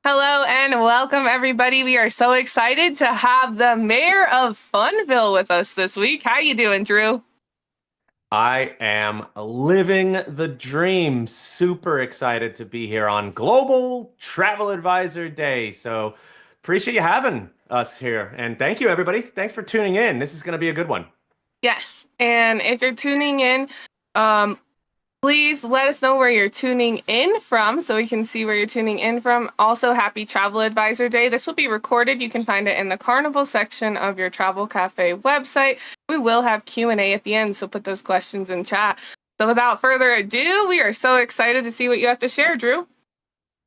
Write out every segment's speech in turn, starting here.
Hello and welcome, everybody. We are so excited to have the mayor of Funville with us this week. How you doing, Drew? I am living the dream. Super excited to be here on Global Travel Advisor Day. So appreciate you having us here. And thank you, everybody. Thanks for tuning in. This is going to be a good one. Yes. And if you're tuning in, um, please let us know where you're tuning in from so we can see where you're tuning in from. Also, happy Travel Advisor Day. This will be recorded. You can find it in the Carnival section of your Travel Cafe website. We will have Q&A at the end, so put those questions in chat. So without further ado, we are so excited to see what you have to share, Drew.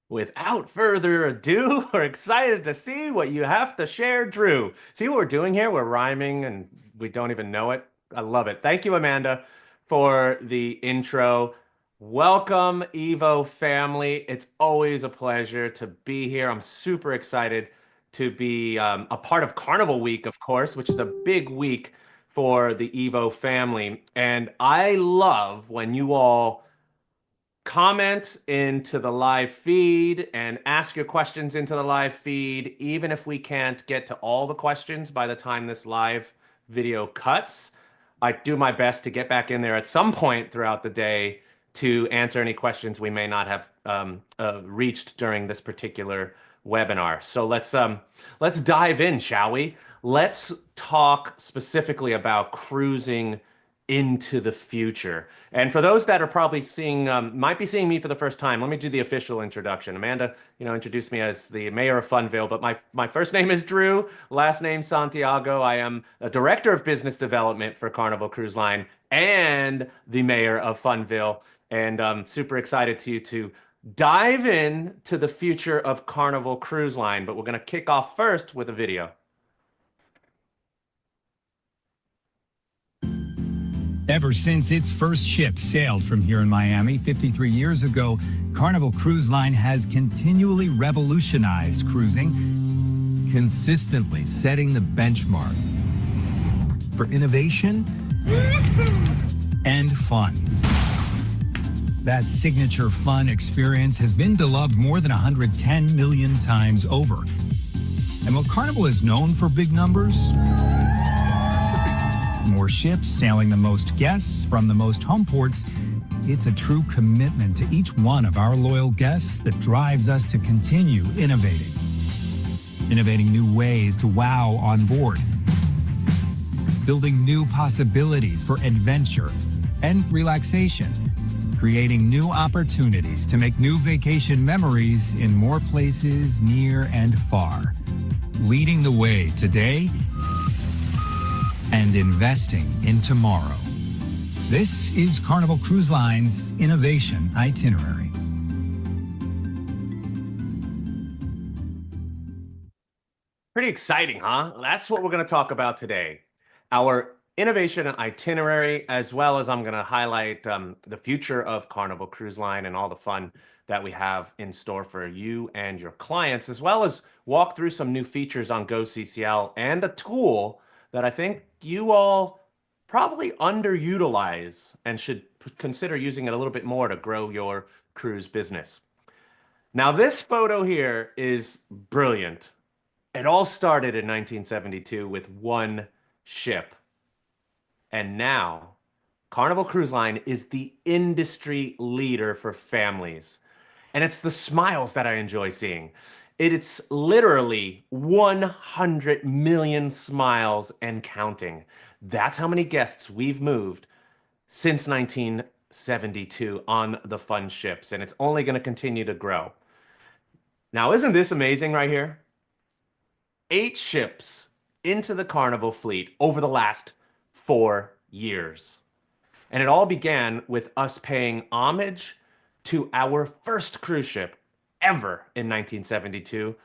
Without further ado, we're excited to see what you have to share, Drew. See what we're doing here? We're rhyming and we don't even know it. I love it. Thank you, Amanda, for the intro. Welcome, Evo family. It's always a pleasure to be here. I'm super excited to be a part of Carnival Week, of course, which is a big week for the Evo family. And I love when you all comment into the live feed and ask your questions into the live feed, even if we can't get to all the questions by the time this live video cuts. I do my best to get back in there at some point throughout the day to answer any questions we may not have reached during this particular webinar. So let's dive in, shall we? Let's talk specifically about cruising into the future. And for those that are probably might be seeing me for the first time, let me do the official introduction. Amanda, introduced me as the mayor of Funville, but my first name is Drew, last name Santiago. I am a director of business development for Carnival Cruise Line and the mayor of Funville. And I'm super excited to dive in to the future of Carnival Cruise Line. But we're going to kick off first with a video. Ever since its first ship sailed from here in Miami 53 years ago, Carnival Cruise Line has continually revolutionized cruising, consistently setting the benchmark for innovation and fun. That signature fun experience has been beloved more than 110 million times over. And while Carnival is known for big numbers, more ships sailing the most guests from the most home ports, it's a true commitment to each one of our loyal guests that drives us to continue innovating new ways to wow on board, building new possibilities for adventure and relaxation, creating new opportunities to make new vacation memories in more places near and far, leading the way today and investing in tomorrow. This is Carnival Cruise Line's Innovation Itinerary. Pretty exciting, huh? That's what we're going to talk about today. Our innovation itinerary, as well as I'm going to highlight the future of Carnival Cruise Line and all the fun that we have in store for you and your clients, as well as walk through some new features on GoCCL and a tool that I think you all probably underutilize and should consider using it a little bit more to grow your cruise business. Now, this photo here is brilliant. It all started in 1972 with one ship. And now, Carnival Cruise Line is the industry leader for families. And it's the smiles that I enjoy seeing. It's literally 100 million smiles and counting. That's how many guests we've moved since 1972 on the fun ships, and it's only going to continue to grow. Now, isn't this amazing right here? 8 ships into the Carnival fleet over the last 4 years. And it all began with us paying homage to our first cruise ship ever in 1972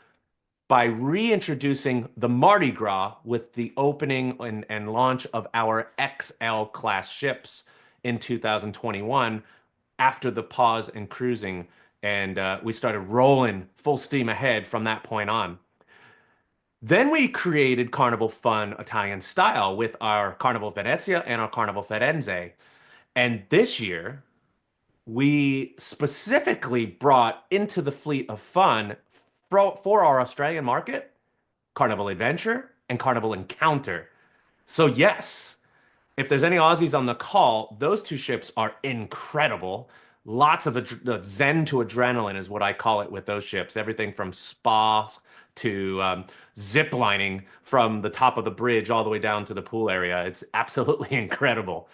by reintroducing the Mardi Gras with the opening and launch of our XL class ships in 2021 after the pause in cruising. And we started rolling full steam ahead from that point on. Then we created Carnival Fun Italian Style with our Carnival Venezia and our Carnival Firenze. And this year, we specifically brought into the fleet of fun for our Australian market, Carnival Adventure and Carnival Encounter. So yes, if there's any Aussies on the call, those two ships are incredible. Lots of zen to adrenaline is what I call it with those ships. Everything from spas to zip lining from the top of the bridge all the way down to the pool area. It's absolutely incredible.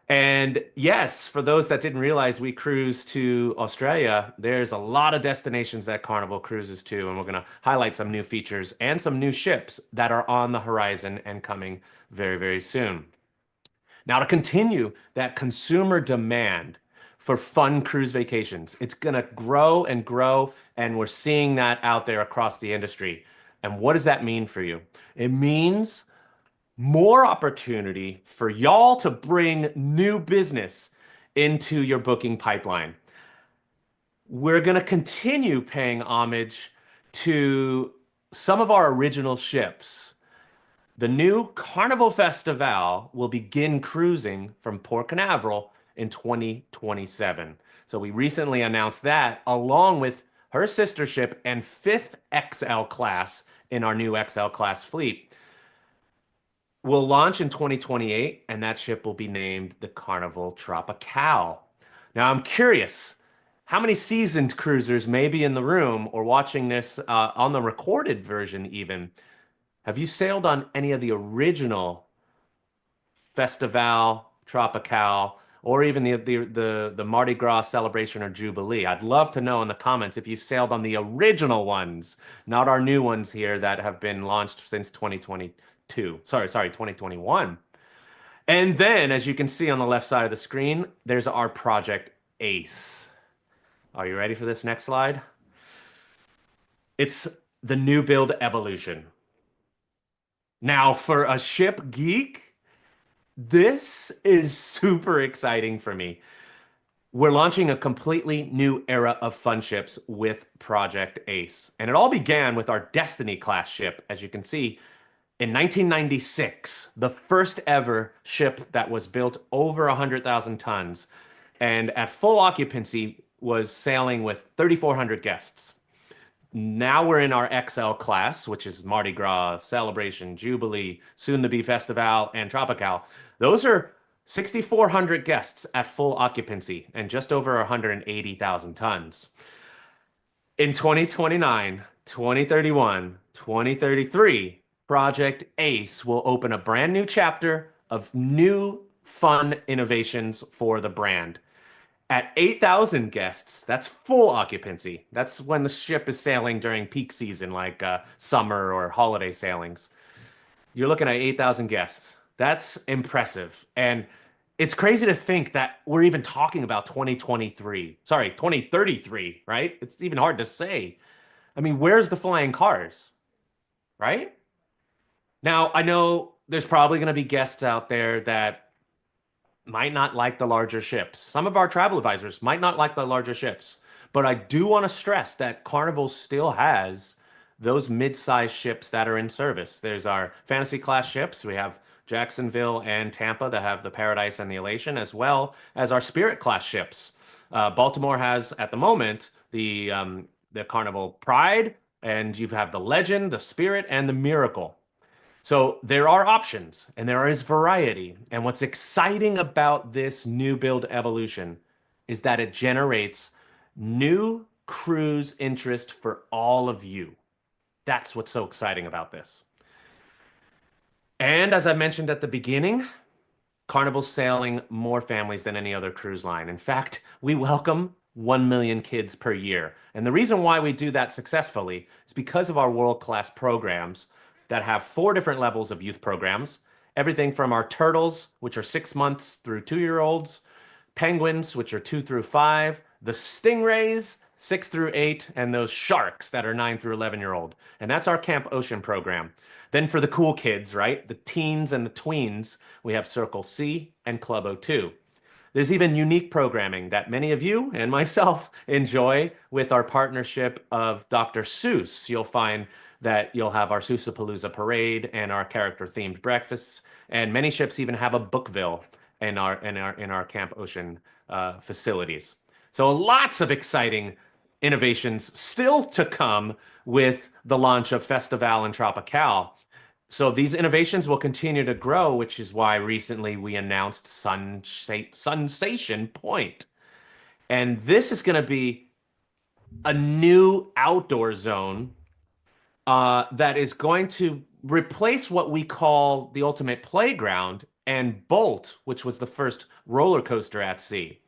And yes, for those that didn't realize we cruise to Australia, there's a lot of destinations that Carnival cruises to, and we're going to highlight some new features and some new ships that are on the horizon and coming very, very soon. Now, to continue that consumer demand for fun cruise vacations, it's going to grow and grow, and we're seeing that out there across the industry. And what does that mean for you? It means more opportunity for y'all to bring new business into your booking pipeline. We're going to continue paying homage to some of our original ships. The new Carnival Festival will begin cruising from Port Canaveral in 2027. So we recently announced that, along with her sister ship and fifth XL class in our new XL class fleet. Will launch in 2028, and that ship will be named the Carnival Tropical. Now, I'm curious, how many seasoned cruisers may be in the room or watching this on the recorded version even? Have you sailed on any of the original Festival, Tropical, or even the Mardi Gras celebration or Jubilee? I'd love to know in the comments if you've sailed on the original ones, not our new ones here that have been launched since 2022. Sorry, 2021. And then, as you can see on the left side of the screen, there's our Project Ace. Are you ready for this next slide? It's the new build evolution. Now, for a ship geek, this is super exciting for me. We're launching a completely new era of fun ships with Project Ace. And it all began with our Destiny class ship. As you can see, in 1996, the first ever ship that was built over 100,000 tons and at full occupancy was sailing with 3,400 guests. Now we're in our XL class, which is Mardi Gras, Celebration, Jubilee, soon to be Festival, and Tropical. Those are 6,400 guests at full occupancy and just over 180,000 tons. In 2029, 2031, 2033, Project Ace will open a brand new chapter of new fun innovations for the brand. At 8,000 guests, that's full occupancy. That's when the ship is sailing during peak season, like summer or holiday sailings. You're looking at 8,000 guests. That's impressive. And it's crazy to think that we're even talking about 2033, right? It's even hard to say. I mean, where's the flying cars, right? Now, I know there's probably going to be guests out there that might not like the larger ships. Some of our travel advisors might not like the larger ships, but I do want to stress that Carnival still has those mid-sized ships that are in service. There's our fantasy class ships. We have Jacksonville and Tampa that have the Paradise and the Elation, as well as our Spirit class ships. Baltimore has at the moment the Carnival Pride, and you have the Legend, the Spirit, and the Miracle. So there are options and there is variety. And what's exciting about this new build evolution is that it generates new cruise interest for all of you. That's what's so exciting about this. And as I mentioned at the beginning, Carnival's sailing more families than any other cruise line. In fact, we welcome 1 million kids per year. And the reason why we do that successfully is because of our world-class programs that have 4 different levels of youth programs. Everything from our turtles, which are 6 months through 2-year-olds, penguins, which are 2 through 5, the stingrays, 6 through 8, and those sharks that are 9 through 11-year-old. And that's our Camp Ocean program. Then for the cool kids, right? The teens and the tweens, we have Circle C and Club O2. There's even unique programming that many of you and myself enjoy with our partnership of Dr. Seuss. You'll find that you'll have our Seussapalooza parade and our character-themed breakfasts, and many ships even have a Bookville in our Camp Ocean facilities. So lots of exciting innovations still to come with the launch of Festival and Tropical. So these innovations will continue to grow, which is why recently we announced Sensation Point. And this is going to be a new outdoor zone that is going to replace what we call the ultimate playground and Bolt, which was the first roller coaster at sea.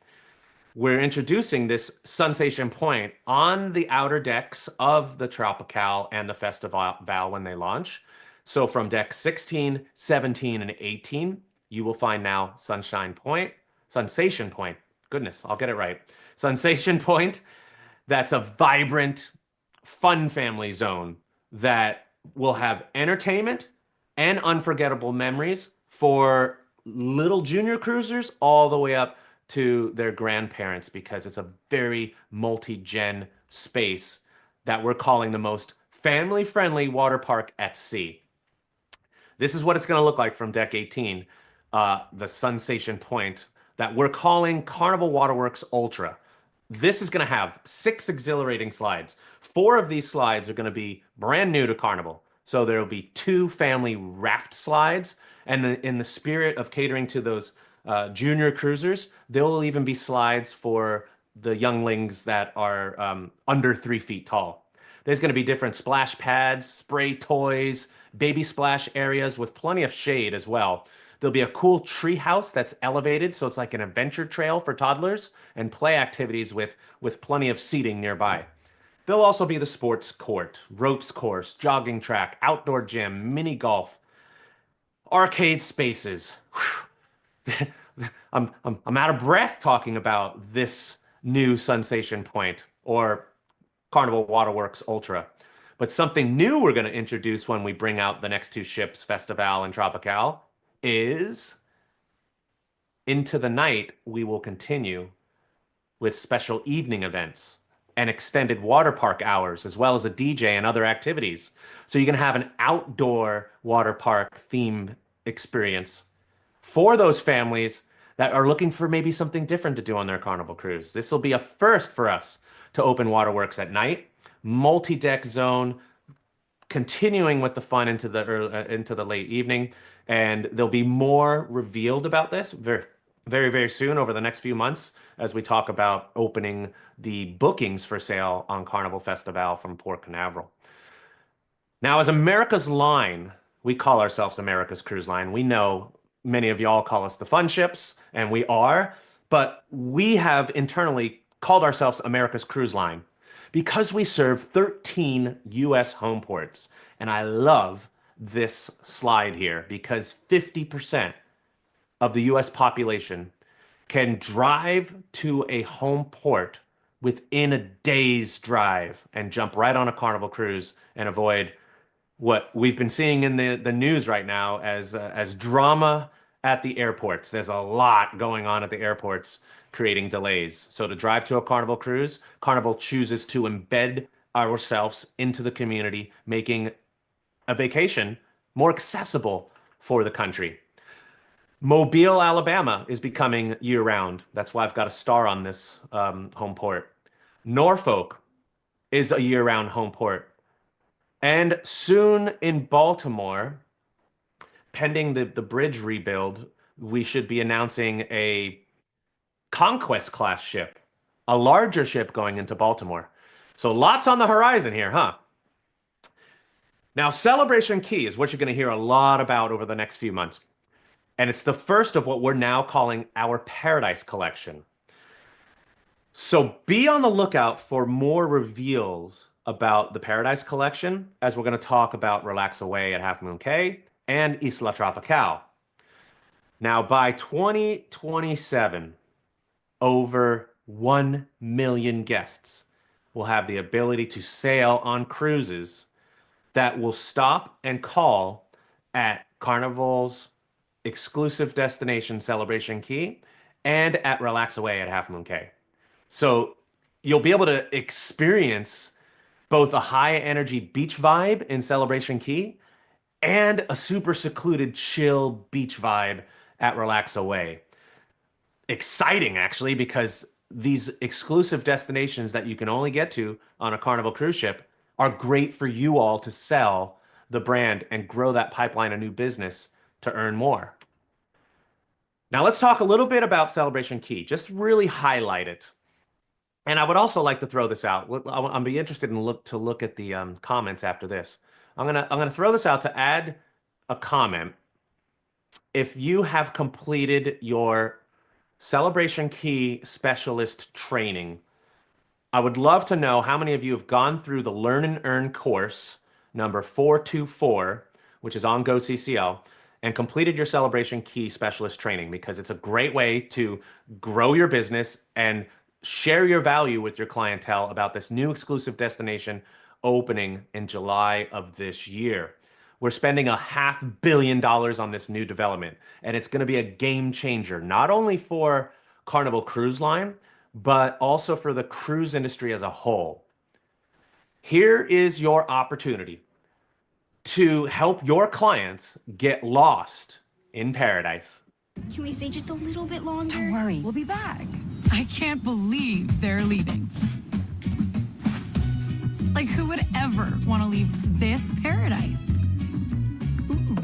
We're introducing this Sensation Point on the outer decks of the Tropical and the Festival when they launch. So from deck 16, 17, and 18, you will find now Sensation Point. Goodness, I'll get it right. Sensation Point. That's a vibrant, fun family zone that will have entertainment and unforgettable memories for little junior cruisers all the way up to their grandparents, because it's a very multi-gen space that we're calling the most family-friendly water park at sea. This is what it's going to look like from deck 18, the Sensation Point that we're calling Carnival Waterworks Ultra. This is going to have 6 exhilarating slides. 4 of these slides are going to be brand new to Carnival. So there will be 2 family raft slides. And in the spirit of catering to those junior cruisers, there will even be slides for the younglings that are under 3 feet tall. There's going to be different splash pads, spray toys, baby splash areas with plenty of shade as well. There'll be a cool tree house that's elevated, so it's like an adventure trail for toddlers, and play activities with plenty of seating nearby. There'll also be the sports court, ropes course, jogging track, outdoor gym, mini golf, arcade spaces. I'm out of breath talking about this new Sensation Point, or Carnival Waterworks Ultra. But something new we're going to introduce when we bring out the next 2 ships, Festival and Tropical, is into the night, we will continue with special evening events and extended water park hours, as well as a DJ and other activities. So you can have an outdoor water park theme experience for those families that are looking for maybe something different to do on their Carnival cruise. This will be a first for us to open waterworks at night, multi-deck zone, continuing with the fun into the late evening. And there'll be more revealed about this very, very, very soon over the next few months as we talk about opening the bookings for sale on Carnival Festival from Port Canaveral. Now, as America's Line, we call ourselves America's Cruise Line. We know many of y'all call us the Fun Ships, and we are, but we have internally called ourselves America's Cruise Line because we serve 13 U.S. home ports. And I love this slide here because 50% of the U.S. population can drive to a home port within a day's drive and jump right on a Carnival cruise and avoid what we've been seeing in the news right now as drama at the airports. There's a lot going on at the airports creating delays. So to drive to a Carnival cruise, Carnival chooses to embed ourselves into the community, making a vacation more accessible for the country. Mobile, Alabama is becoming year-round. That's why I've got a star on this home port. Norfolk is a year-round home port. And soon in Baltimore, pending the bridge rebuild, we should be announcing a Conquest class ship, a larger ship going into Baltimore. So lots on the horizon here, huh? Now, Celebration Key is what you're going to hear a lot about over the next few months. And it's the first of what we're now calling our Paradise Collection. So be on the lookout for more reveals about the Paradise Collection, as we're going to talk about Relax Away at Half Moon Cay and Isla Tropical. Now, by 2027, over 1 million guests will have the ability to sail on cruises that will stop and call at Carnival's exclusive destination Celebration Key and at Relax Away at Half Moon Cay. So you'll be able to experience both a high energy beach vibe in Celebration Key and a super secluded chill beach vibe at Relax Away. Exciting, actually, because these exclusive destinations that you can only get to on a Carnival cruise ship are great for you all to sell the brand and grow that pipeline of new business to earn more. Now let's talk a little bit about Celebration Key, just really highlight it. And I would also like to throw this out. I'll be interested in look at the comments after this. I'm gonna throw this out to add a comment. If you have completed your Celebration Key specialist training, I would love to know how many of you have gone through the Learn and Earn course number 424, which is on GoCCL, and completed your Celebration Key specialist training, because it's a great way to grow your business and share your value with your clientele about this new exclusive destination opening in July of this year. We're spending $500 million on this new development, and it's going to be a game changer, not only for Carnival Cruise Line, but also for the cruise industry as a whole. Here is your opportunity to help your clients get lost in paradise. Can we stay just a little bit longer? Don't worry, we'll be back. I can't believe they're leaving. Like, who would ever want to leave this paradise? Ooh.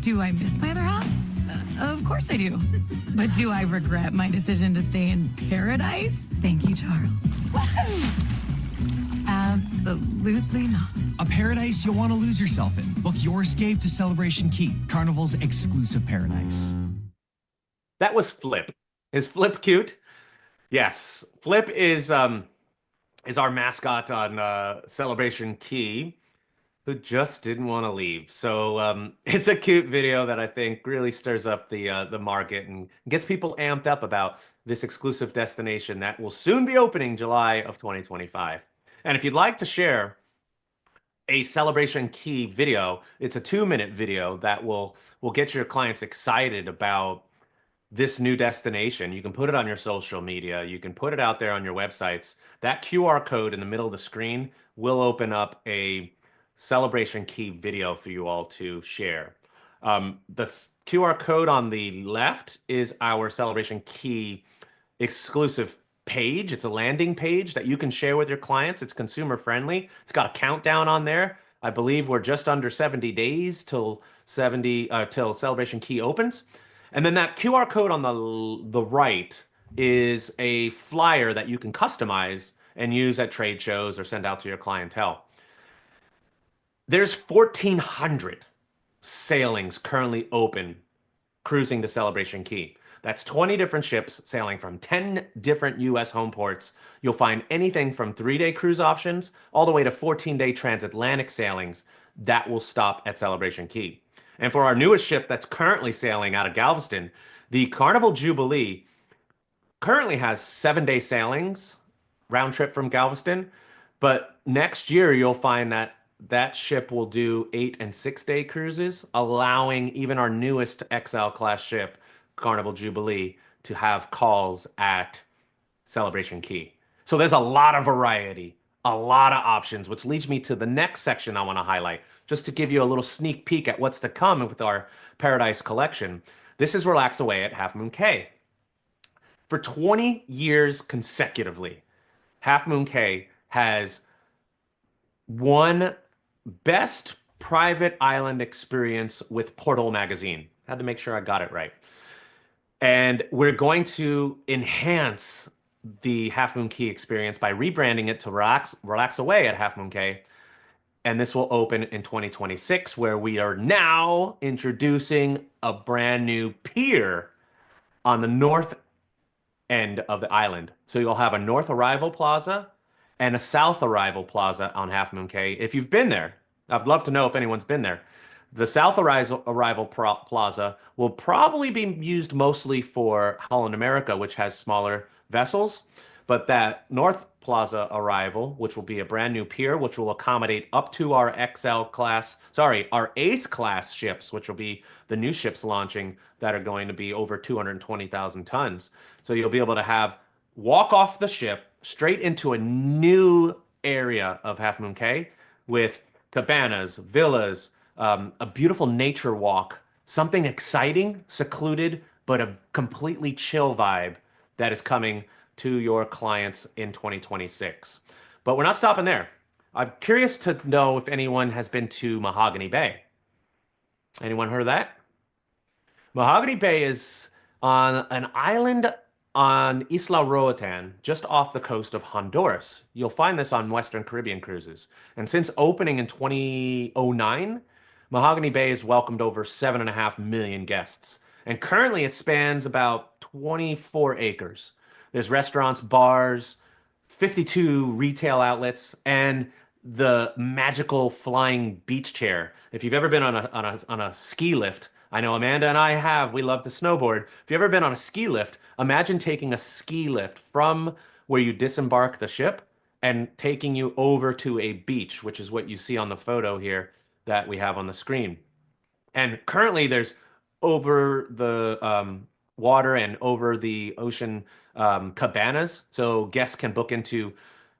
Do I miss my other half? Of course I do. But do I regret my decision to stay in paradise? Thank you, Charles. Absolutely not. A paradise you'll want to lose yourself in. Book your escape to Celebration Key, Carnival's exclusive paradise. That was Flip. Is Flip cute? Yes. Flip is our mascot on Celebration Key, who just didn't want to leave. So it's a cute video that I think really stirs up the market and gets people amped up about this exclusive destination that will soon be opening July of 2025. And if you'd like to share a Celebration Key video, it's a 2-minute video that will get your clients excited about this new destination. You can put it on your social media. You can put it out there on your websites. That QR code in the middle of the screen will open up a Celebration Key video for you all to share. The QR code on the left is our Celebration Key exclusive page. It's a landing page that you can share with your clients. It's consumer friendly. It's got a countdown on there. I believe we're just under 70 days till Celebration Key opens. And then that QR code on the right is a flyer that you can customize and use at trade shows or send out to your clientele. There's 1,400 sailings currently open cruising to Celebration Key. That's 20 different ships sailing from 10 different U.S. home ports. You'll find anything from 3-day cruise options all the way to 14-day transatlantic sailings that will stop at Celebration Key. And for our newest ship that's currently sailing out of Galveston, the Carnival Jubilee currently has 7-day sailings round trip from Galveston. But next year, you'll find that that ship will do 8- and 6-day cruises, allowing even our newest XL class ship, Carnival Jubilee, to have calls at Celebration Key. So there's a lot of variety, a lot of options, which leads me to the next section I want to highlight, just to give you a little sneak peek at what's to come with our Paradise collection. This is Relax Away at Half Moon Cay. For 20 years consecutively, Half Moon Cay has won Best Private Island Experience with Portal Magazine. Had to make sure I got it right. And we're going to enhance the Half Moon Cay experience by rebranding it to Relax Away at Half Moon Cay. And this will open in 2026, where we are now introducing a brand new pier on the north end of the island. So you'll have a north arrival plaza and a south arrival plaza on Half Moon Cay. If you've been there, I'd love to know if anyone's been there. The south arrival plaza will probably be used mostly for Holland America, which has smaller vessels. But that north plaza arrival, which will be a brand new pier, which will accommodate up to our our Ace class ships, which will be the new ships launching that are going to be over 220,000 tons. So you'll be able to walk off the ship straight into a new area of Half Moon Cay with cabanas, villas, a beautiful nature walk, something exciting, secluded, but a completely chill vibe that is coming to your clients in 2026. But we're not stopping there. I'm curious to know if anyone has been to Mahogany Bay. Anyone heard of that? Mahogany Bay is on an island on Isla Roatan, just off the coast of Honduras. You'll find this on Western Caribbean cruises. And since opening in 2009, Mahogany Bay has welcomed over 7.5 million guests. And currently it spans about 24 acres. There's restaurants, bars, 52 retail outlets, and the magical flying beach chair. If you've ever been on a ski lift, I know Amanda and I have. We love to snowboard. If you've ever been on a ski lift, imagine taking a ski lift from where you disembark the ship and taking you over to a beach, which is what you see on the photo here that we have on the screen. And currently, there's over the water and over the ocean cabanas, so guests can book into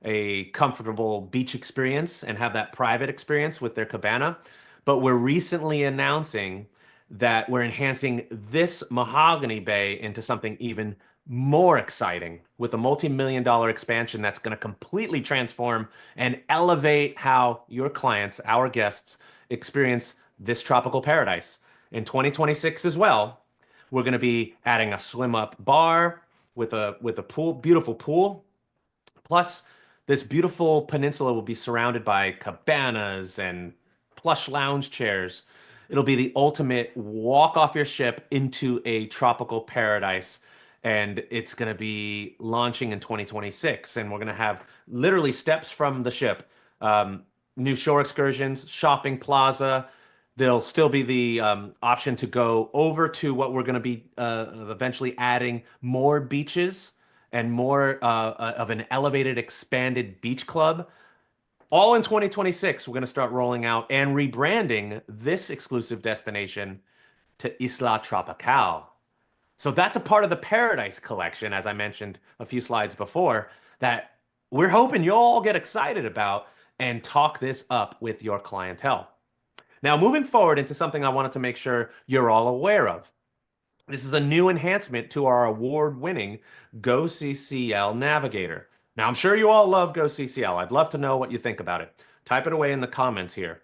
a comfortable beach experience and have that private experience with their cabana. But we're recently announcing that we're enhancing this Mahogany Bay into something even more exciting with a multi-million-dollar expansion that's going to completely transform and elevate how your clients, our guests, experience this tropical paradise. In 2026 as well, we're going to be adding a swim up bar with a pool, beautiful pool. Plus, this beautiful peninsula will be surrounded by cabanas and plush lounge chairs. It'll be the ultimate walk off your ship into a tropical paradise. And it's going to be launching in 2026. And we're going to have literally steps from the ship, new shore excursions, shopping plaza. There'll still be the option to go over to what we're going to be eventually adding more beaches and more of an elevated, expanded beach club. All in 2026, we're going to start rolling out and rebranding this exclusive destination to Isla Tropical. So that's a part of the Paradise Collection, as I mentioned a few slides before, that we're hoping you'll all get excited about and talk this up with your clientele. Now, moving forward into something I wanted to make sure you're all aware of. This is a new enhancement to our award-winning GoCCL Navigator. Now, I'm sure you all love GoCCL. I'd love to know what you think about it. Type it away in the comments here.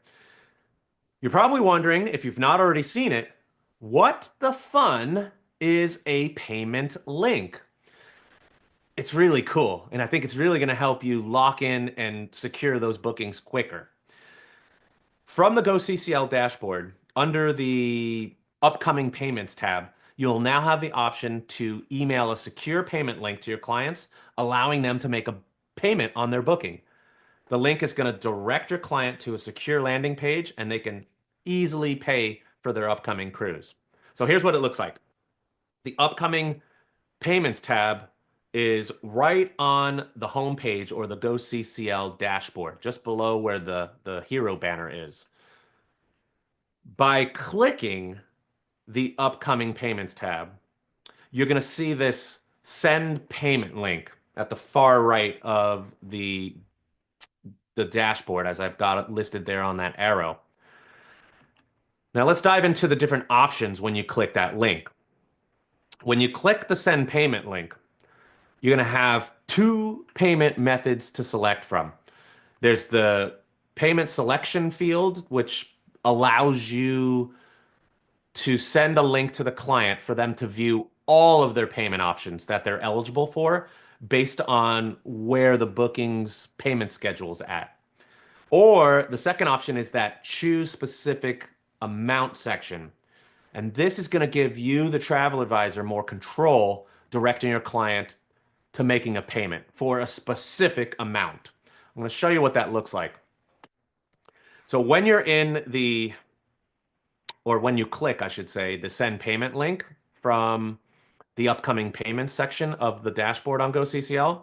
You're probably wondering, if you've not already seen it, what the fun is a payment link? It's really cool, and I think it's really going to help you lock in and secure those bookings quicker. From the GoCCL dashboard, under the upcoming payments tab, you'll now have the option to email a secure payment link to your clients, allowing them to make a payment on their booking. The link is going to direct your client to a secure landing page, and they can easily pay for their upcoming cruise. So here's what it looks like. The upcoming payments tab is right on the home page or the GoCCL dashboard, just below where the hero banner is. By clicking the upcoming payments tab, you're going to see this send payment link at the far right of the dashboard, as I've got it listed there on that arrow. Now let's dive into the different options when you click that link. When you click the send payment link, you're going to have two payment methods to select from. There's the payment selection field, which allows you to send a link to the client for them to view all of their payment options that they're eligible for based on where the booking's payment schedule is at. Or the second option is that choose specific amount section. And this is going to give you, the travel advisor, more control directing your client to making a payment for a specific amount. I'm going to show you what that looks like. So when you're in when you click, I should say, the send payment link from the upcoming payments section of the dashboard on GoCCL,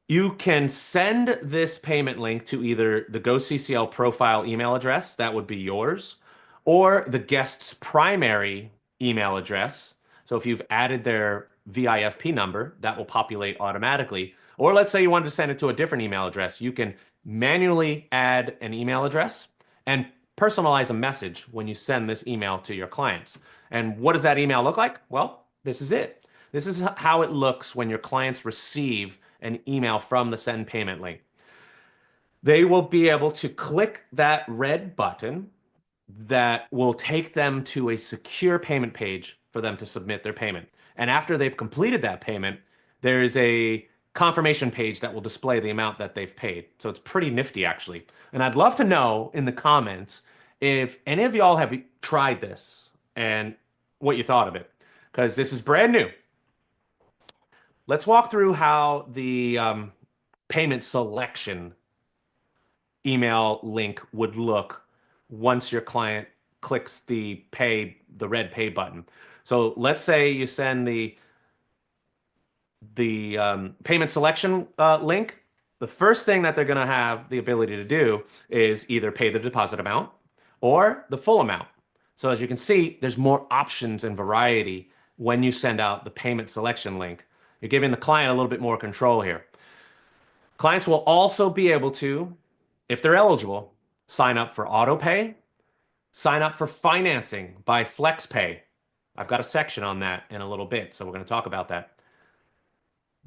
you can send this payment link to either the GoCCL profile email address, that would be yours, or the guest's primary email address. So if you've added their VIFP number, that will populate automatically. Or let's say you wanted to send it to a different email address. You can manually add an email address and personalize a message when you send this email to your clients. And what does that email look like? Well, this is it. This is how it looks when your clients receive an email from the send payment link. They will be able to click that red button that will take them to a secure payment page for them to submit their payment. And after they've completed that payment, there's a confirmation page that will display the amount that they've paid. So it's pretty nifty, actually. And I'd love to know in the comments if any of y'all have tried this and what you thought of it, because this is brand new. Let's walk through how the payment selection email link would look once your client clicks the red pay button. So let's say you send the payment selection link. The first thing that they're going to have the ability to do is either pay the deposit amount or the full amount. So as you can see, there's more options and variety when you send out the payment selection link. You're giving the client a little bit more control here. Clients will also be able to, if they're eligible, sign up for auto pay, sign up for financing by FlexPay. I've got a section on that in a little bit, so we're going to talk about that.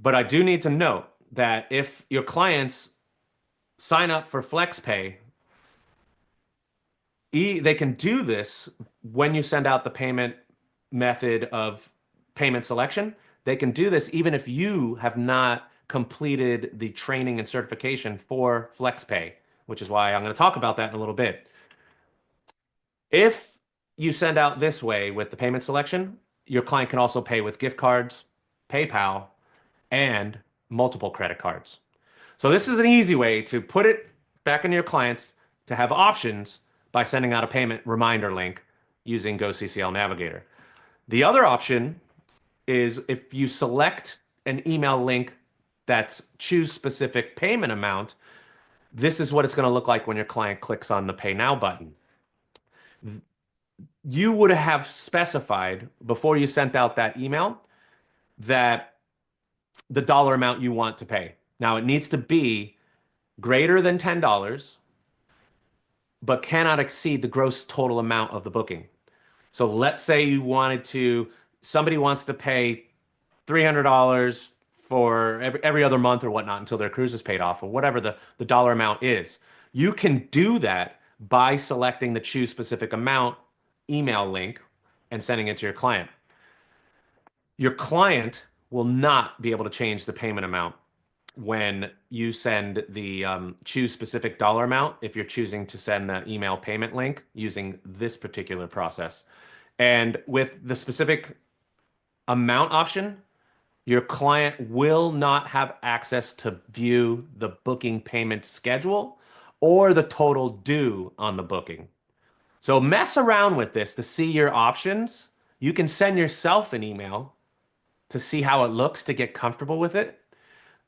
But I do need to note that if your clients sign up for FlexPay, they can do this when you send out the payment method of payment selection. They can do this even if you have not completed the training and certification for FlexPay, which is why I'm going to talk about that in a little bit. If you send out this way with the payment selection, your client can also pay with gift cards, PayPal, and multiple credit cards. So this is an easy way to put it back into your clients to have options by sending out a payment reminder link using GoCCL Navigator. The other option is if you select an email link that's choose specific payment amount, this is what it's going to look like when your client clicks on the Pay Now button. You would have specified before you sent out that email that the dollar amount you want to pay. Now, it needs to be greater than $10, but cannot exceed the gross total amount of the booking. So let's say somebody wants to pay $300 for every other month or whatnot until their cruise is paid off, or whatever the dollar amount is. You can do that by selecting the choose specific amount email link and sending it to your client. Your client will not be able to change the payment amount when you send the choose specific dollar amount if you're choosing to send the email payment link using this particular process. And with the specific amount option, your client will not have access to view the booking payment schedule or the total due on the booking. So mess around with this to see your options. You can send yourself an email to see how it looks to get comfortable with it.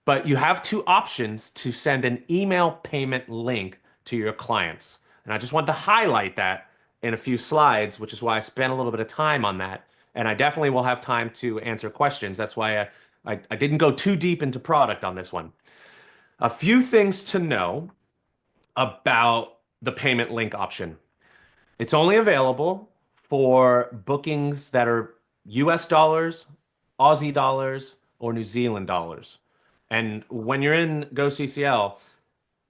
But you have two options to send an email payment link to your clients. And I just wanted to highlight that in a few slides, which is why I spent a little bit of time on that. And I definitely will have time to answer questions. That's why I didn't go too deep into product on this one. A few things to know about the payment link option. It's only available for bookings that are US dollars, Aussie dollars, or New Zealand dollars. And when you're in GoCCL,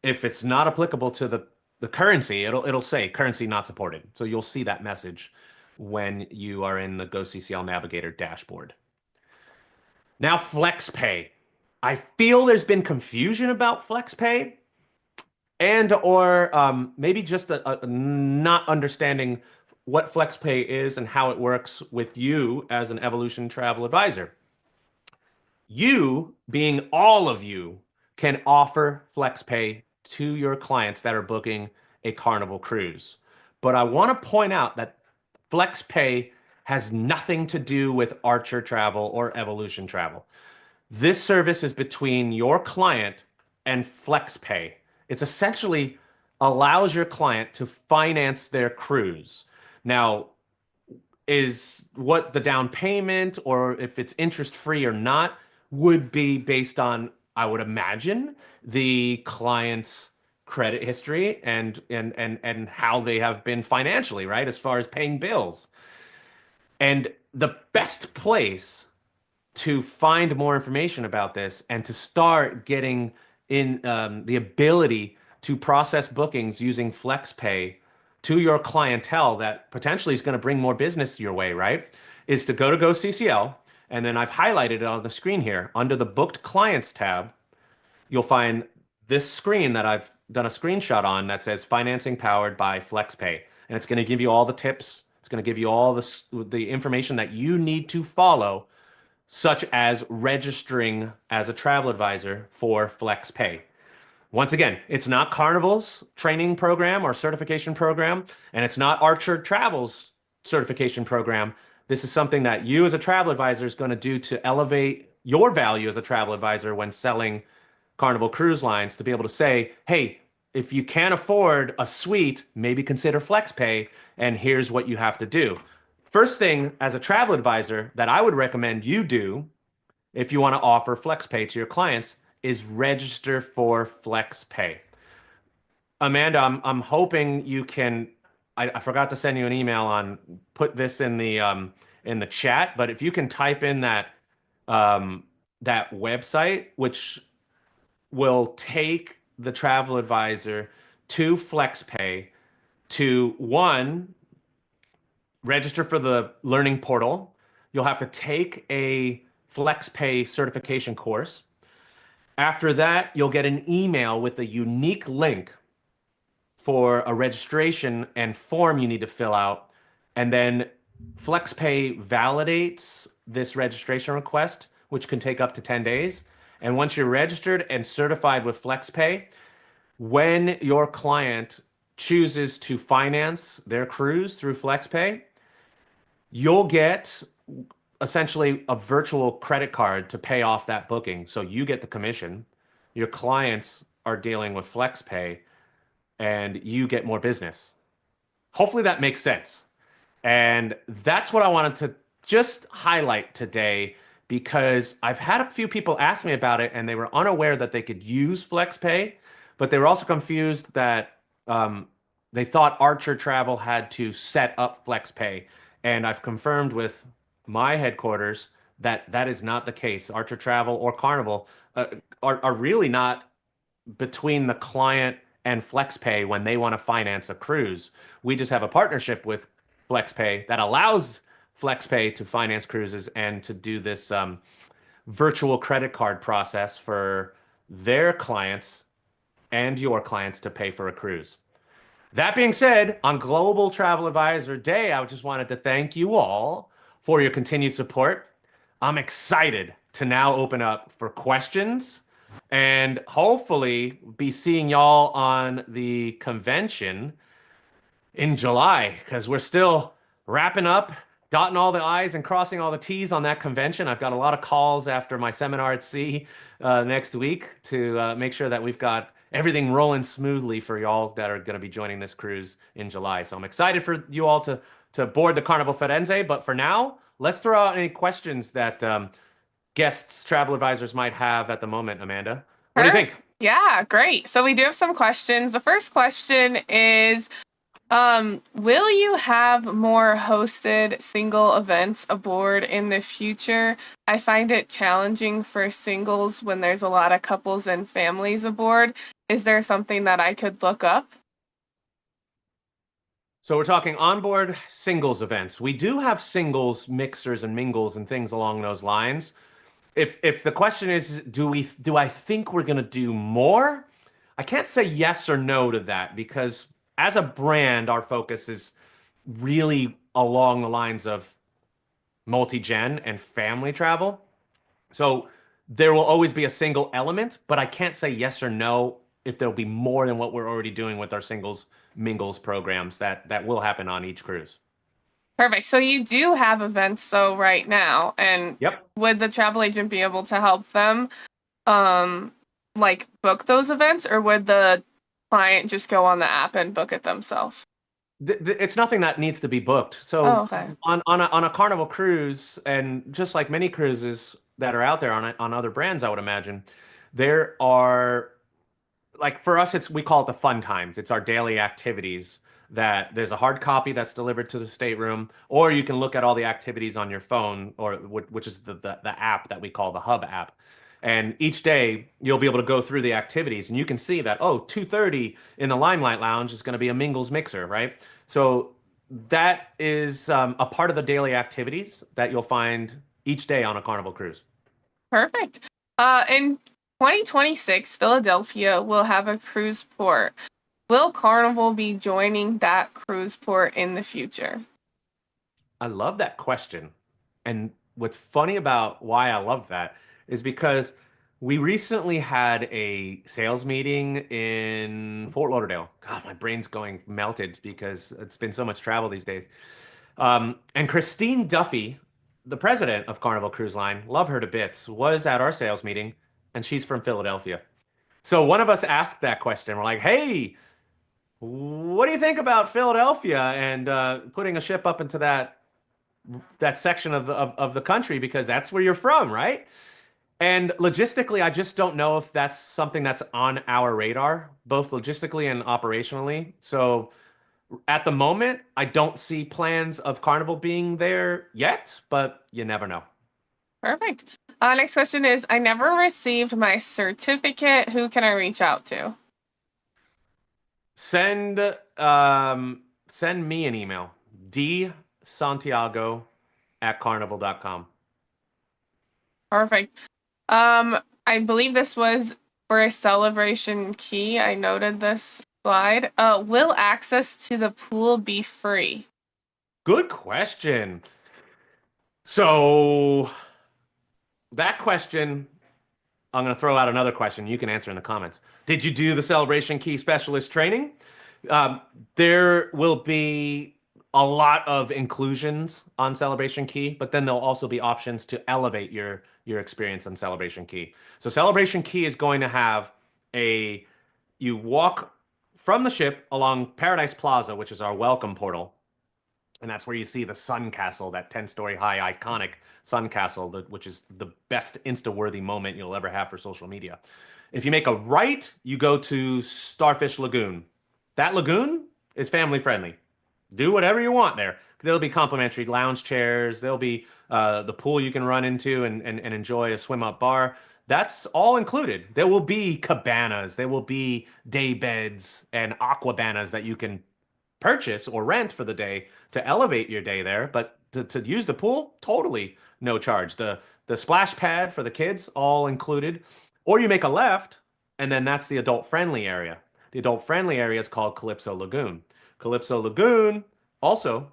if it's not applicable to the currency, it'll say currency not supported. So you'll see that message when you are in the GoCCL Navigator dashboard. Now, FlexPay. I feel there's been confusion about FlexPay or maybe just a not understanding what FlexPay is and how it works with you as an Evolution travel advisor. You, being all of you, can offer FlexPay to your clients that are booking a Carnival cruise. But I want to point out that FlexPay has nothing to do with Archer Travel or Evolution Travel. This service is between your client and FlexPay. It's essentially allows your client to finance their cruise. Now, is what the down payment or if it's interest free or not would be based on, I would imagine, the client's credit history and how they have been financially, right? As far as paying bills. And the best place to find more information about this and to start getting in the ability to process bookings using FlexPay to your clientele that potentially is going to bring more business your way, right? Is to go to GoCCL, and then I've highlighted it on the screen here. Under the Booked Clients tab, you'll find this screen that I've done a screenshot on that says Financing Powered by FlexPay. And it's going to give you all the tips. It's going to give you all the information that you need to follow, such as registering as a travel advisor for FlexPay. Once again, it's not Carnival's training program or certification program, and it's not Archer Travel's certification program. This is something that you as a travel advisor is going to do to elevate your value as a travel advisor when selling Carnival Cruise Lines, to be able to say, hey, if you can't afford a suite, maybe consider FlexPay, and here's what you have to do. First thing as a travel advisor that I would recommend you do if you want to offer FlexPay to your clients is register for FlexPay. Amanda, I'm hoping you can. I forgot to send you an email on put this in the chat, but if you can type in that website, which will take the travel advisor to FlexPay to one, register for the learning portal. You'll have to take a FlexPay certification course. After that, you'll get an email with a unique link for a registration and form you need to fill out. And then FlexPay validates this registration request, which can take up to 10 days. And once you're registered and certified with FlexPay, when your client chooses to finance their cruise through FlexPay, you'll get essentially a virtual credit card to pay off that booking. So you get the commission. Your clients are dealing with FlexPay and you get more business. Hopefully that makes sense. And that's what I wanted to just highlight today because I've had a few people ask me about it and they were unaware that they could use FlexPay, but they were also confused that they thought Archer Travel had to set up FlexPay. And I've confirmed with my headquarters that that is not the case. Archer Travel or Carnival are really not between the client and FlexPay when they want to finance a cruise. We just have a partnership with FlexPay that allows FlexPay to finance cruises and to do this virtual credit card process for their clients and your clients to pay for a cruise. That being said, on Global Travel Advisor Day, I just wanted to thank you all for your continued support. I'm excited to now open up for questions and hopefully be seeing y'all on the convention in July because we're still wrapping up, dotting all the I's and crossing all the T's on that convention. I've got a lot of calls after my seminar at sea next week to make sure that we've got everything rolling smoothly for y'all that are going to be joining this cruise in July. So I'm excited for you all to board the Carnival Firenze. But for now, let's throw out any questions that guests, travel advisors might have at the moment. Amanda, what do you think? Yeah, great. So we do have some questions. The first question is, will you have more hosted single events aboard in the future? I find it challenging for singles when there's a lot of couples and families aboard. Is there something that I could look up? So we're talking onboard singles events. We do have singles, mixers, and mingles and things along those lines. If the question is, do I think we're gonna do more? I can't say yes or no to that because as a brand, our focus is really along the lines of multi-gen and family travel. So there will always be a single element, but I can't say yes or no if there'll be more than what we're already doing with our singles mingles programs that will happen on each cruise. Perfect. So you do have events though right now, and Yep. would the travel agent be able to help them like book those events, or would the client just go on the app and book it themselves? It's nothing that needs to be booked. So Oh, okay. on a Carnival cruise, and just like many cruises that are out there on other brands, I would imagine, there are, like, for us, we call it the fun times. It's our daily activities that there's a hard copy that's delivered to the stateroom, or you can look at all the activities on your phone, or which is the app that we call the Hub app. And each day you'll be able to go through the activities and you can see that, oh, 2:30 in the Limelight Lounge is going to be a Mingles Mixer, right? So that is a part of the daily activities that you'll find each day on a Carnival cruise. Perfect. In 2026, Philadelphia will have a cruise port. Will Carnival be joining that cruise port in the future? I love that question. And what's funny about why I love that is because we recently had a sales meeting in Fort Lauderdale. God, my brain's going melted because it's been so much travel these days. And Christine Duffy, the president of Carnival Cruise Line, love her to bits, was at our sales meeting, and she's from Philadelphia. So one of us asked that question. We're like, hey, what do you think about Philadelphia and putting a ship up into that section of the country because that's where you're from, right? And logistically, I just don't know if that's something that's on our radar, both logistically and operationally. So at the moment, I don't see plans of Carnival being there yet, but you never know. Perfect. Next question is, I never received my certificate. Who can I reach out to? Send send me an email, dsantiago@carnival.com. Perfect. I believe this was for a celebration key. I noted this slide. Will access to the pool be free? Good question. So that question, I'm going to throw out another question. You can answer in the comments. Did you do the Celebration Key Specialist training? There will be a lot of inclusions on Celebration Key, but then there'll also be options to elevate your experience on Celebration Key. So Celebration Key is going to have you walk from the ship along Paradise Plaza, which is our welcome portal. And that's where you see the Sun Castle, that 10-story high iconic Sun Castle, which is the best Insta-worthy moment you'll ever have for social media. If you make a right, you go to Starfish Lagoon. That lagoon is family friendly. Do whatever you want there. There'll be complimentary lounge chairs. There'll be the pool you can run into and enjoy a swim up bar. That's all included. There will be cabanas. There will be day beds and aquabanas that you can purchase or rent for the day to elevate your day there. But to use the pool, totally no charge. The splash pad for the kids, all included. Or you make a left, and then that's the adult friendly area. The adult friendly area is called Calypso Lagoon. Calypso Lagoon, also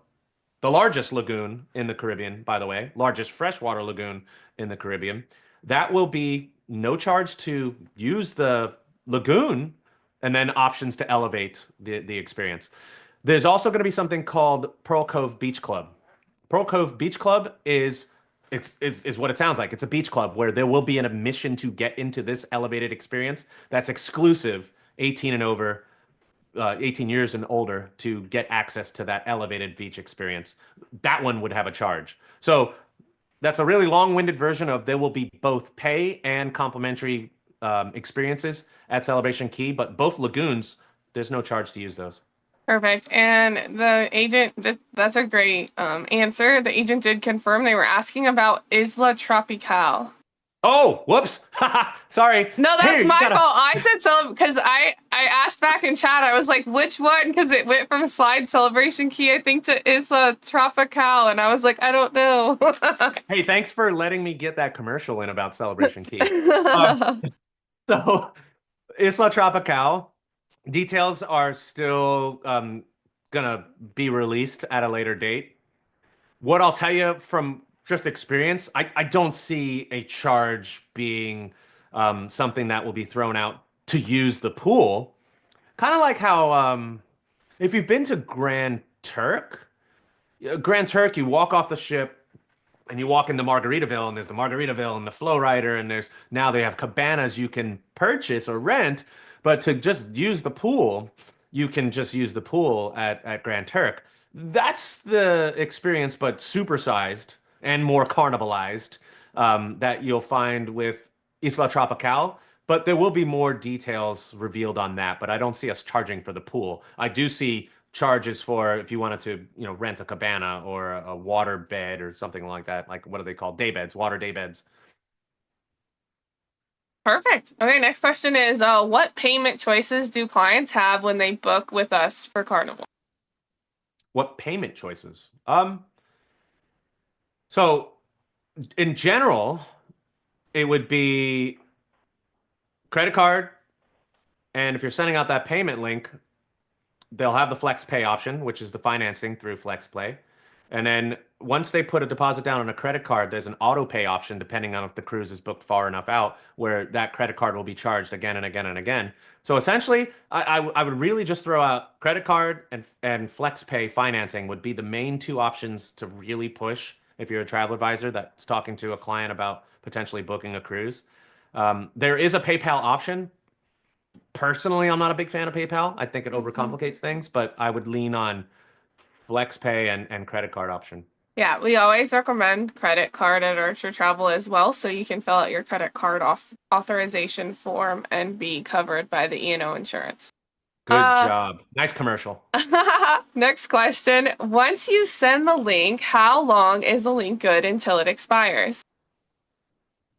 the largest lagoon in the Caribbean, by the way, largest freshwater lagoon in the Caribbean. That will be no charge to use the lagoon and then options to elevate the experience. There's also going to be something called Pearl Cove Beach Club. Pearl Cove Beach Club is what it sounds like. It's a beach club where there will be an admission to get into this elevated experience that's exclusive 18 and over, 18 years and older to get access to that elevated beach experience. That one would have a charge. So that's a really long-winded version of there will be both pay and complimentary experiences at Celebration Key, but both lagoons, there's no charge to use those. Perfect. And the agent, that's a great answer. The agent did confirm they were asking about Isla Tropical. Oh, whoops. Sorry. No, that's Here, my fault. I said because I asked back in chat. I was like, which one? Because it went from Slide Celebration Key, I think, to Isla Tropical. And I was like, I don't know. Hey, thanks for letting me get that commercial in about Celebration Key. So, Isla Tropical. Details are still gonna be released at a later date. What I'll tell you from just experience, I don't see a charge being something that will be thrown out to use the pool. Kind of like how if you've been to Grand Turk, you walk off the ship and you walk into Margaritaville, and there's the Margaritaville and the Flow Rider, and now they have cabanas you can purchase or rent. But to just use the pool, you can just use the pool at Grand Turk. That's the experience, but supersized and more carnivalized that you'll find with Isla Tropical. But there will be more details revealed on that. But I don't see us charging for the pool. I do see charges for if you wanted to, rent a cabana or a water bed or something like that. Like what are they called? Day beds, water day beds. Perfect. Okay, next question is what payment choices do clients have when they book with us for Carnival? What payment choices? So in general, it would be credit card, and if you're sending out that payment link, they'll have the flex pay option, which is the financing through flex play. And then once they put a deposit down on a credit card, there's an auto pay option depending on if the cruise is booked far enough out, where that credit card will be charged again and again and again. So essentially, I would really just throw out credit card and flex pay financing would be the main two options to really push if you're a travel advisor that's talking to a client about potentially booking a cruise. There is a PayPal option. Personally, I'm not a big fan of PayPal. I think it overcomplicates things, but I would lean on FlexPay and credit card option. Yeah, we always recommend credit card at Archer Travel as well, so you can fill out your credit card authorization form and be covered by the E&O insurance. Good job. Nice commercial. Next question. Once you send the link, how long is the link good until it expires?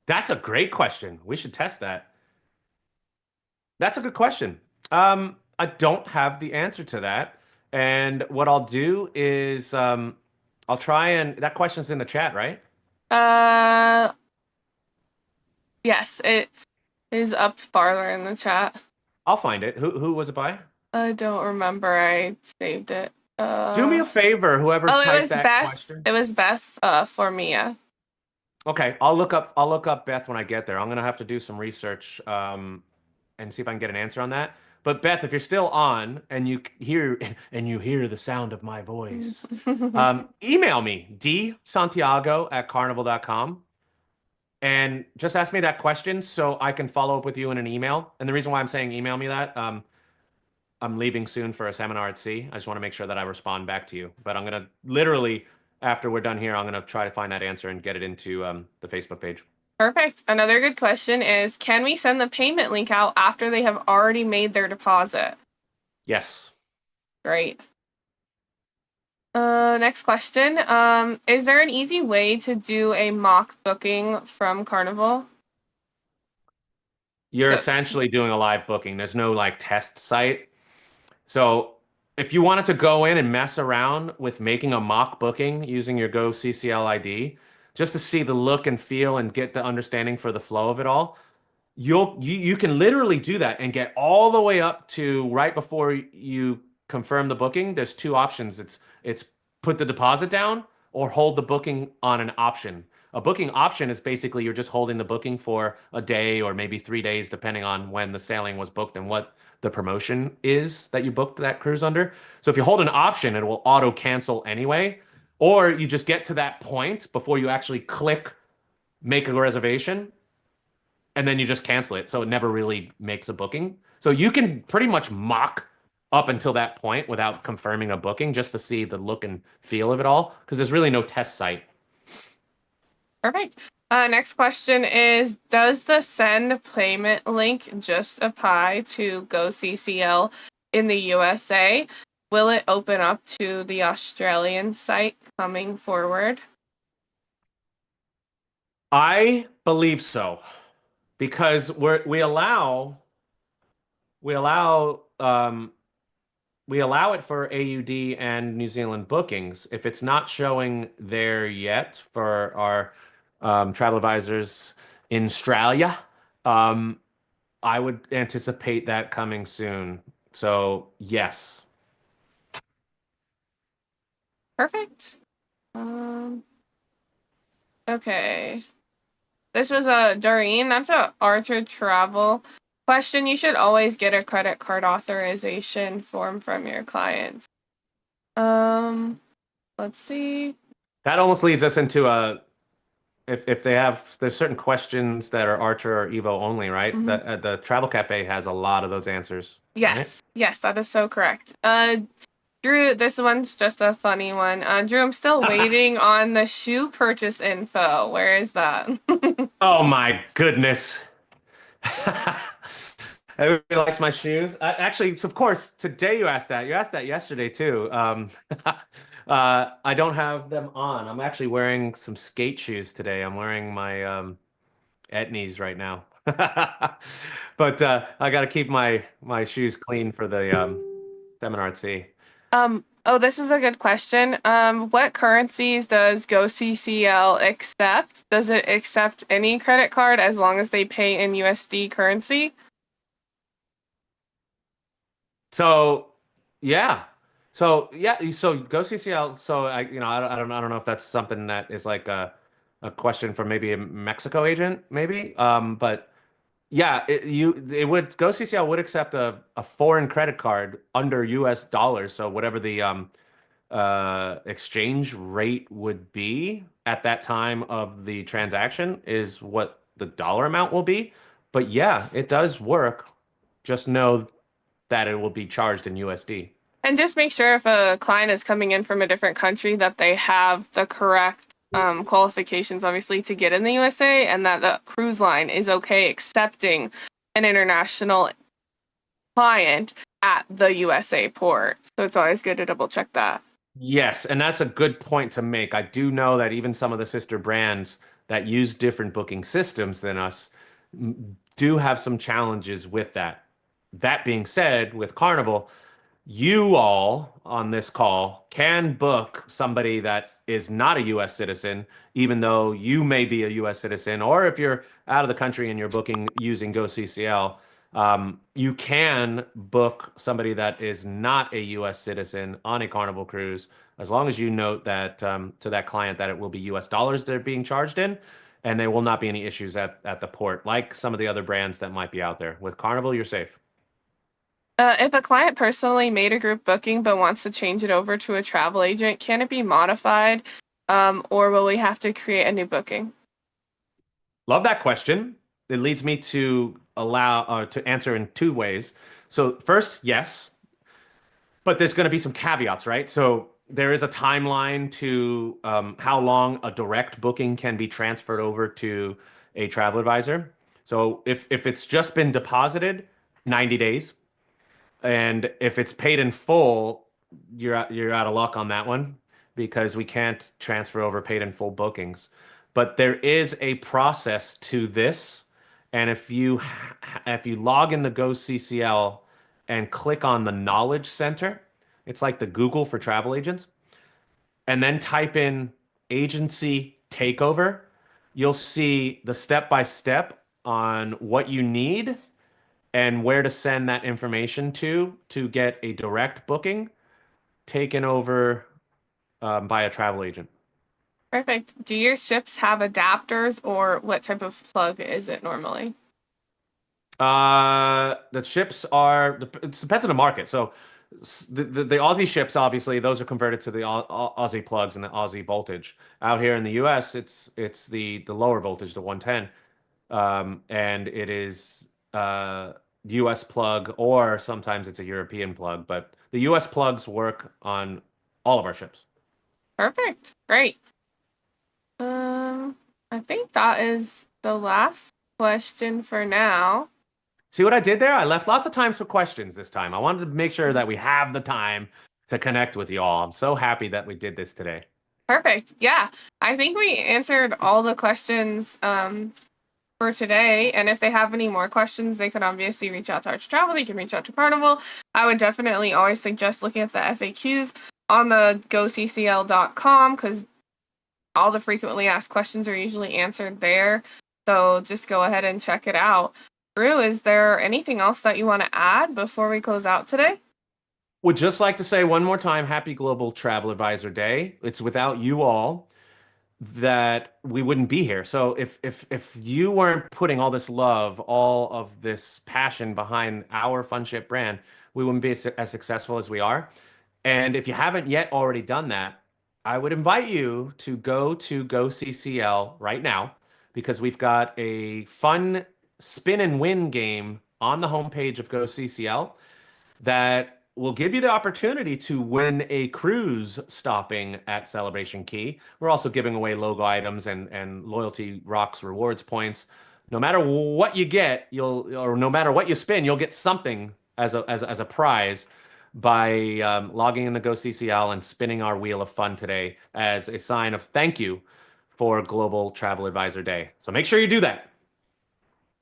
That's a great question. We should test that. That's a good question. I don't have the answer to that. And what I'll do is I'll try and that question's in the chat, right? Yes, it is up farther in the chat. I'll find it. Who was it by? I don't remember. I saved it. Do me a favor, whoever it typed was that Beth. question. It was Beth for Mia. Okay, I'll look up Beth when I get there. I'm gonna have to do some research and see if I can get an answer on that. But Beth, if you're still on and you hear the sound of my voice, email me dsantiago@carnival.com and just ask me that question so I can follow up with you in an email. And the reason why I'm saying email me that, I'm leaving soon for a seminar at sea. I just want to make sure that I respond back to you. But I'm gonna literally, after we're done here, I'm gonna try to find that answer and get it into the Facebook page. Perfect. Another good question is, can we send the payment link out after they have already made their deposit? Yes. Great. Next question. Is there an easy way to do a mock booking from Carnival? You're essentially doing a live booking. There's no like test site. So if you wanted to go in and mess around with making a mock booking using your Go CCL ID, just to see the look and feel and get the understanding for the flow of it all, you can literally do that and get all the way up to right before you confirm the booking. There's two options. It's put the deposit down or hold the booking on an option. A booking option is basically you're just holding the booking for a day or maybe 3 days, depending on when the sailing was booked and what the promotion is that you booked that cruise under. So if you hold an option, it will auto cancel anyway. Or you just get to that point before you actually click make a reservation and then you just cancel it. So it never really makes a booking. So you can pretty much mock up until that point without confirming a booking just to see the look and feel of it all because there's really no test site. Perfect. Next question is, does the send payment link just apply to Go CCL in the USA? Will it open up to the Australian site coming forward? I believe so because we allow it for AUD and New Zealand bookings. If it's not showing there yet for our travel advisors in Australia, I would anticipate that coming soon. So yes. Perfect. Okay. This was a Doreen. That's a Archer Travel question. You should always get a credit card authorization form from your clients. Let's see. That almost leads us into if there's certain questions that are Archer or Evo only, right? Mhm. That the Travel Cafe has a lot of those answers. Yes. Right? Yes, that is so correct. Drew, this one's just a funny one. Drew, I'm still waiting on the shoe purchase info. Where is that? Oh my goodness. Everybody likes my shoes. Actually, so of course, today you asked that. You asked that yesterday too. I don't have them on. I'm actually wearing some skate shoes today. I'm wearing my Etnies right now. But I got to keep my shoes clean for the seminar at sea. Oh, this is a good question. What currencies does GoCCL accept? Does it accept any credit card as long as they pay in USD currency? So yeah. So yeah, so go CCL. So I don't know if that's something that is like a question for maybe a Mexico agent, maybe. But yeah, it would go CCL would accept a foreign credit card under US dollars. So whatever the exchange rate would be at that time of the transaction is what the dollar amount will be. But yeah, it does work. Just know that it will be charged in USD. And just make sure if a client is coming in from a different country that they have the correct qualifications, obviously, to get in the USA, and that the cruise line is okay accepting an international client at the USA port. So it's always good to double check that. Yes, and that's a good point to make. I do know that even some of the sister brands that use different booking systems than us do have some challenges with that. That being said, with Carnival, you all on this call can book somebody that is not a US citizen, even though you may be a US citizen, or if you're out of the country and you're booking using GoCCL, you can book somebody that is not a US citizen on a Carnival cruise, as long as you note that to that client that it will be US dollars they're being charged in, and there will not be any issues at the port, like some of the other brands that might be out there. With Carnival, you're safe. If a client personally made a group booking but wants to change it over to a travel agent, can it be modified, or will we have to create a new booking? Love that question. It leads me to allow to answer in two ways. So first, yes, but there's going to be some caveats, right? So there is a timeline to how long a direct booking can be transferred over to a travel advisor. So if it's just been deposited, 90 days. And if it's paid in full, you're out of luck on that one because we can't transfer over paid in full bookings. But there is a process to this, and if you log in the GoCCL and click on the Knowledge Center, it's like the Google for travel agents, and then type in agency takeover, you'll see the step by step on what you need and where to send that information to get a direct booking taken over by a travel agent. Perfect. Do your ships have adapters, or what type of plug is it normally? The ships are, it depends on the market. So the Aussie ships, obviously, those are converted to the Aussie plugs and the Aussie voltage. Out here in the US, it's the lower voltage, the 110. And it is US plug, or sometimes it's a European plug, but the US plugs work on all of our ships. Perfect. Great. I think that is the last question for now. See what I did there? I left lots of times for questions this time. I wanted to make sure that we have the time to connect with you all. I'm so happy that we did this today. Perfect. Yeah. I think we answered all the questions for today. And if they have any more questions, they can obviously reach out to Arch Travel. They can reach out to Carnival. I would definitely always suggest looking at the FAQs on the goccl.com, because all the frequently asked questions are usually answered there. So just go ahead and check it out. Drew, is there anything else that you want to add before we close out today? Would just like to say one more time, Happy Global Travel Advisor Day. It's without you all that we wouldn't be here. So if you weren't putting all this love, all of this passion behind our Funship brand, we wouldn't be as successful as we are. And if you haven't yet already done that, I would invite you to go to GoCCL right now, because we've got a fun spin and win game on the homepage of GoCCL that will give you the opportunity to win a cruise stopping at Celebration Key. We're also giving away logo items and Loyalty Rocks rewards points. no matter what you get, or no matter what you spin, you'll get something as a prize by logging into GoCCL and spinning our Wheel of Fun today as a sign of thank you for Global Travel Advisor Day. So make sure you do that.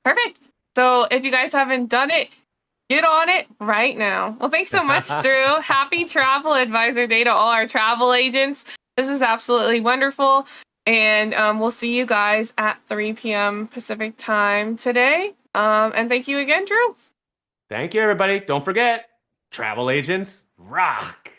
Perfect. So if you guys haven't done it, get on it right now. Well, thanks so much, Drew. Happy Travel Advisor Day to all our travel agents. This is absolutely wonderful. And we'll see you guys at 3 p.m. Pacific time today. And thank you again, Drew. Thank you, everybody. Don't forget, travel agents rock.